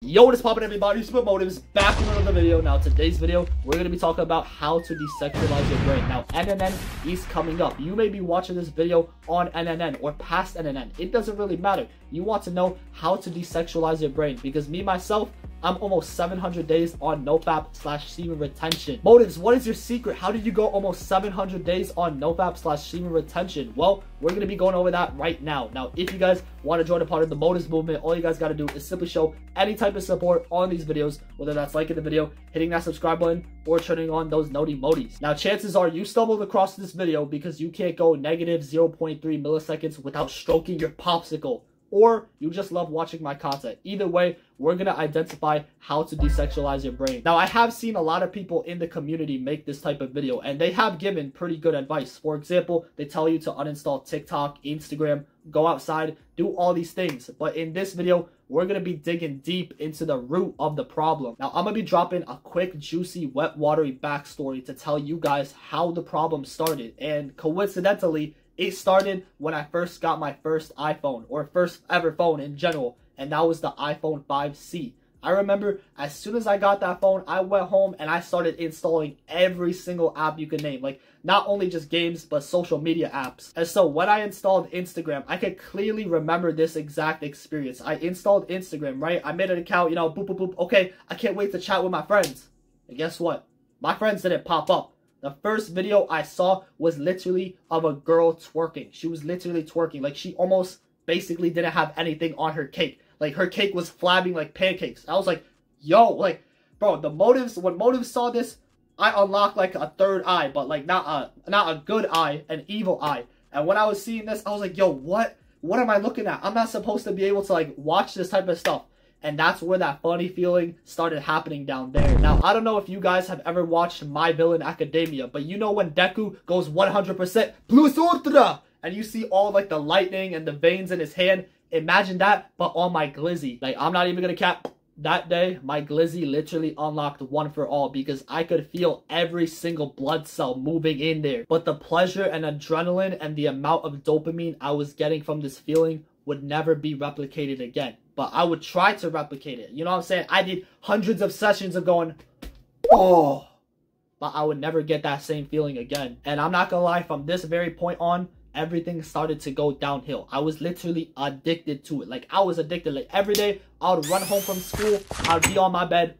Yo, what is poppin', everybody? Super Motives back with another video. Now, today's video, we're going to be talking about how to desexualize your brain. Now, NNN is coming up. You may be watching this video on NNN or past NNN. It doesn't really matter. You want to know how to desexualize your brain because me, myself, I'm almost 700 days on NoFap/semen retention. Motives, what is your secret? How did you go almost 700 days on NoFap/semen retention? Well, we're going to be going over that right now. Now, if you guys want to join a part of the Motives movement, all you guys got to do is simply show any type of support on these videos, whether that's liking the video, hitting that subscribe button, or turning on those noty-moties. Now, chances are you stumbled across this video because you can't go negative 0.3 milliseconds without stroking your popsicle, or you just love watching my content. Either way, we're going to identify how to desexualize your brain. Now, I have seen a lot of people in the community make this type of video, and they have given pretty good advice. For example, they tell you to uninstall TikTok, Instagram, go outside, do all these things. But in this video, we're going to be digging deep into the root of the problem. Now, I'm going to be dropping a quick, juicy, wet, watery backstory to tell you guys how the problem started. And coincidentally, it started when I first got my first iPhone, or first ever phone in general, and that was the iPhone 5C. I remember as soon as I got that phone, I went home and I started installing every single app you could name. Like, not only just games, but social media apps. And so when I installed Instagram, I could clearly remember this exact experience. I installed Instagram, right? I made an account, you know, boop, boop, boop. Okay, I can't wait to chat with my friends. And guess what? My friends didn't pop up. The first video I saw was literally of a girl twerking. She was literally twerking. Like, she almost basically didn't have anything on her cake. Like, her cake was flabbing like pancakes. I was like, yo, like, bro, the Motives, when Motives saw this, I unlocked like a third eye, but like not a good eye, an evil eye. And when I was seeing this, I was like, yo, what am I looking at? I'm not supposed to be able to like watch this type of stuff. And that's where that funny feeling started happening down there. Now, I don't know if you guys have ever watched My Villain Academia, but you know when Deku goes 100% plus ultra, and you see all like the lightning and the veins in his hand? Imagine that, but on my glizzy. Like, I'm not even gonna cap. That day, my glizzy literally unlocked one for all because I could feel every single blood cell moving in there. But the pleasure and adrenaline and the amount of dopamine I was getting from this feeling would never be replicated again. But I would try to replicate it. You know what I'm saying? I did hundreds of sessions of going, oh, but I would never get that same feeling again. And I'm not gonna lie, from this very point on, everything started to go downhill. I was literally addicted to it. Like, I was addicted. Like, every day I would run home from school, I'd be on my bed.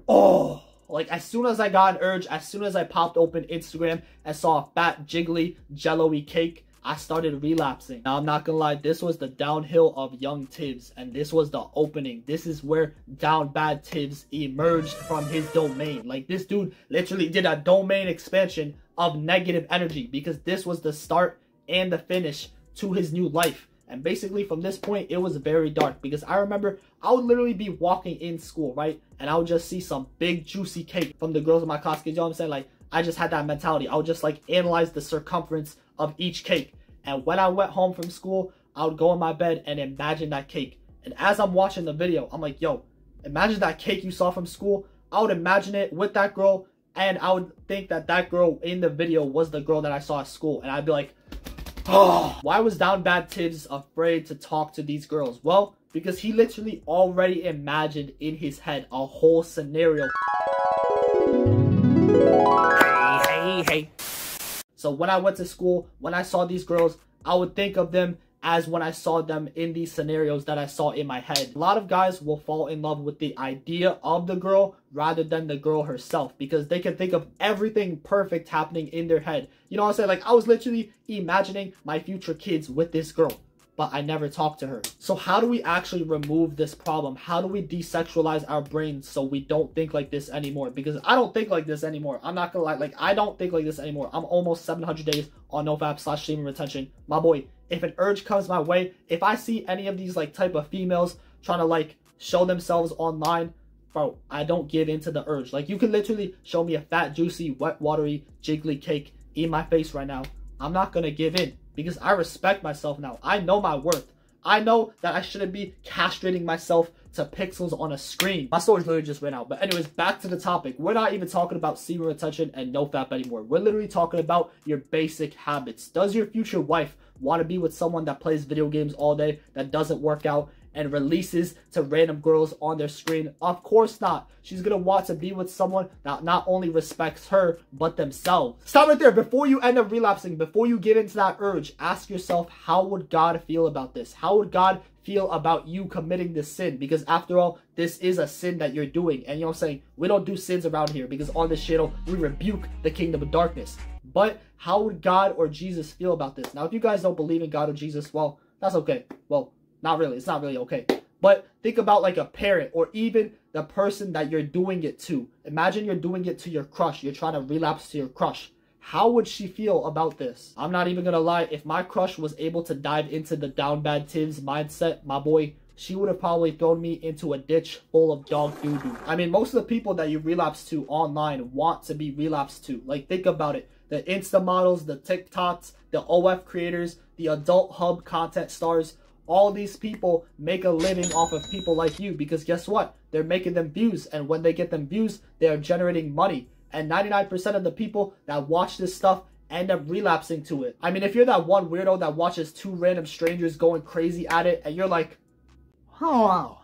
Oh, like, as soon as I got an urge, as soon as I popped open Instagram and saw a fat, jiggly, jello-y cake, I started relapsing. Now, I'm not gonna lie, this was the downhill of young Tibbs, and this was the opening. This is where down bad Tibbs emerged from his domain. Like, this dude literally did a domain expansion of negative energy because this was the start and the finish to his new life. And basically from this point, it was very dark because I remember I would literally be walking in school, right? And I would just see some big juicy cake from the girls in my class. You know what I'm saying? Like, I just had that mentality. I would just like analyze the circumference of each cake. And when I went home from school, I would go in my bed and imagine that cake. And as I'm watching the video, I'm like, yo, imagine that cake you saw from school. I would imagine it with that girl, and I would think that that girl in the video was the girl that I saw at school. And I'd be like, oh, why was Down Bad Tibbs afraid to talk to these girls? Well, because he literally already imagined in his head a whole scenario. Hey. So when I went to school, when I saw these girls, I would think of them as when I saw them in these scenarios that I saw in my head. A lot of guys will fall in love with the idea of the girl rather than the girl herself because they can think of everything perfect happening in their head. You know what I'm saying? Like, I was literally imagining my future kids with this girl, but I never talked to her. So how do we actually remove this problem? How do we desexualize our brains so we don't think like this anymore? Because I don't think like this anymore. I'm not gonna lie, like, I don't think like this anymore. I'm almost 700 days on NoFap/semen retention. My boy, if an urge comes my way, if I see any of these like type of females trying to like show themselves online, bro, I don't give into the urge. Like, you can literally show me a fat, juicy, wet, watery, jiggly cake in my face right now. I'm not gonna give in. Because I respect myself now. I know my worth. I know that I shouldn't be castrating myself to pixels on a screen. My storage literally just ran out. But anyways, back to the topic. We're not even talking about semen retention and NoFap anymore. We're literally talking about your basic habits. Does your future wife want to be with someone that plays video games all day, that doesn't work out, and releases to random girls on their screen? Of course not. She's gonna want to be with someone that not only respects her, but themselves. Stop right there. Before you end up relapsing, before you get into that urge, ask yourself, how would God feel about this? How would God feel about you committing this sin? Because after all, this is a sin that you're doing. And you know what I'm saying? We don't do sins around here, because on this channel, we rebuke the kingdom of darkness. But how would God or Jesus feel about this? Now, if you guys don't believe in God or Jesus, well, that's okay. Well, not really. It's not really okay. But think about like a parent, or even the person that you're doing it to. Imagine you're doing it to your crush. You're trying to relapse to your crush. How would she feel about this? I'm not even gonna lie. If my crush was able to dive into the down bad Tivs mindset, my boy, she would have probably thrown me into a ditch full of dog doo-doo. I mean, most of the people that you relapse to online want to be relapsed to. Like, think about it. The Insta models, the TikToks, the OF creators, the adult hub content stars, all these people make a living off of people like you, because guess what? They're making them views, and when they get them views, they are generating money. And 99% of the people that watch this stuff end up relapsing to it. I mean, if you're that one weirdo that watches two random strangers going crazy at it, and you're like, oh wow,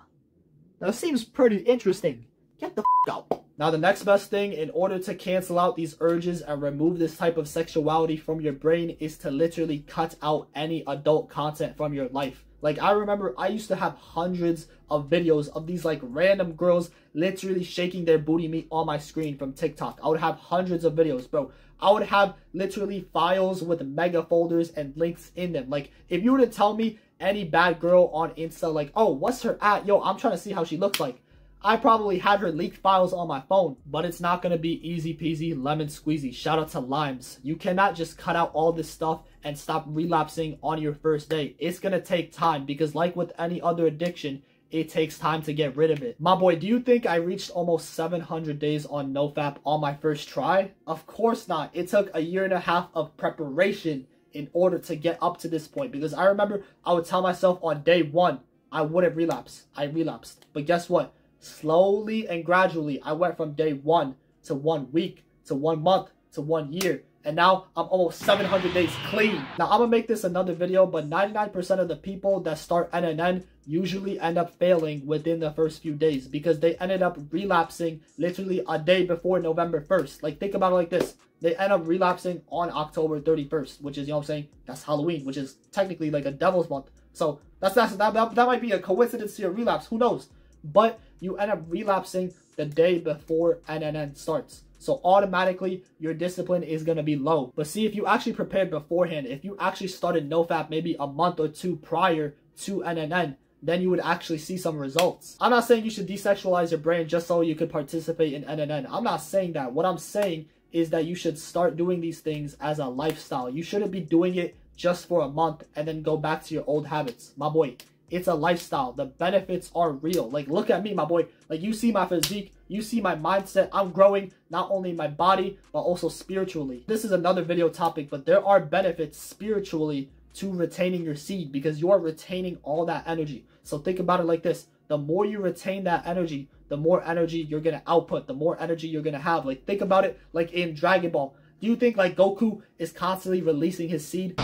that seems pretty interesting, get the f out. Now, the next best thing in order to cancel out these urges and remove this type of sexuality from your brain is to literally cut out any adult content from your life. Like, I remember I used to have hundreds of videos of these like random girls literally shaking their booty meat on my screen from TikTok. I would have hundreds of videos, bro. I would have literally files with mega folders and links in them. Like, if you were to tell me any bad girl on Insta, like, oh, what's her at? Yo, I'm trying to see how she looks like. I probably had her leaked files on my phone, but it's not going to be easy peasy lemon squeezy. Shout out to Limes. You cannot just cut out all this stuff and stop relapsing on your first day. It's going to take time, because like with any other addiction, it takes time to get rid of it. My boy, do you think I reached almost 700 days on NoFap on my first try? Of course not. It took a year and a half of preparation in order to get up to this point, because I remember I would tell myself on day one, I wouldn't relapse. I relapsed. But guess what? Slowly and gradually, I went from day 1 to 1 week to 1 month to 1 year. And now I'm almost 700 days clean. Now, I'm going to make this another video, but 99% of the people that start NNN usually end up failing within the first few days, because they ended up relapsing literally a day before November 1st. Like, think about it like this. They end up relapsing on October 31st, which is, you know what I'm saying? That's Halloween, which is technically like a devil's month. So that might be a coincidence to your relapse. Who knows? But you end up relapsing the day before NNN starts. So automatically, your discipline is going to be low. But see, if you actually prepared beforehand, if you actually started NoFap maybe a month or two prior to NNN, then you would actually see some results. I'm not saying you should desexualize your brain just so you could participate in NNN. I'm not saying that. What I'm saying is that you should start doing these things as a lifestyle. You shouldn't be doing it just for a month and then go back to your old habits. My boy, it's a lifestyle. The benefits are real. Like, look at me, my boy. Like, you see my physique. You see my mindset. I'm growing not only in my body, but also spiritually. This is another video topic, but there are benefits spiritually to retaining your seed, because you are retaining all that energy. So think about it like this. The more you retain that energy, the more energy you're going to output, the more energy you're going to have. Like, think about it like in Dragon Ball. Do you think like Goku is constantly releasing his seed?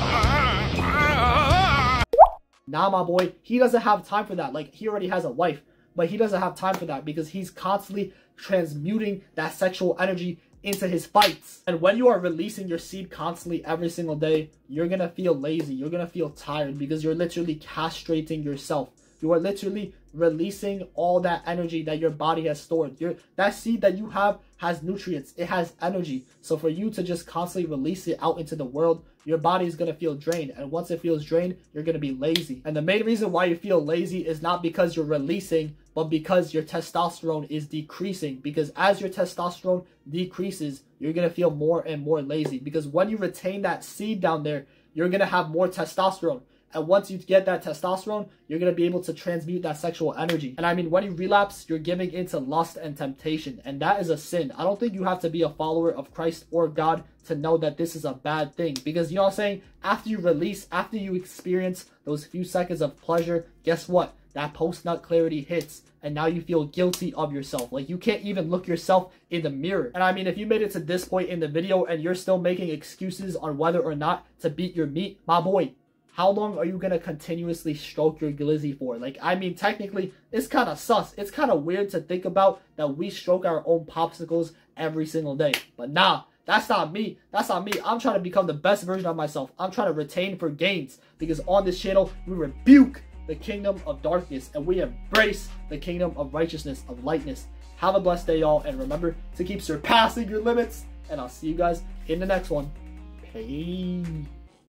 Nah, my boy, he doesn't have time for that. Like, he already has a wife, but he doesn't have time for that, because he's constantly transmuting that sexual energy into his fights. And when you are releasing your seed constantly every single day, you're going to feel lazy. You're going to feel tired, because you're literally castrating yourself. You are literally releasing all that energy that your body has stored. That seed that you have has nutrients. It has energy. So for you to just constantly release it out into the world, your body is going to feel drained. And once it feels drained, you're going to be lazy. And the main reason why you feel lazy is not because you're releasing, but because your testosterone is decreasing. Because as your testosterone decreases, you're going to feel more and more lazy. Because when you retain that seed down there, you're going to have more testosterone. And once you get that testosterone, you're going to be able to transmute that sexual energy. And I mean, when you relapse, you're giving into lust and temptation. And that is a sin. I don't think you have to be a follower of Christ or God to know that this is a bad thing. Because, you know what I'm saying? After you release, after you experience those few seconds of pleasure, guess what? That post-nut clarity hits. And now you feel guilty of yourself. Like, you can't even look yourself in the mirror. And I mean, if you made it to this point in the video and you're still making excuses on whether or not to beat your meat, my boy, How long are you gonna continuously stroke your glizzy for? Like, I mean, technically, it's kind of sus. It's kind of weird to think about that we stroke our own popsicles every single day. But nah, that's not me. That's not me. I'm trying to become the best version of myself. I'm trying to retain for gains. Because on this channel, we rebuke the kingdom of darkness and we embrace the kingdom of righteousness, of lightness. Have a blessed day, y'all. And remember to keep surpassing your limits. And I'll see you guys in the next one. Peace.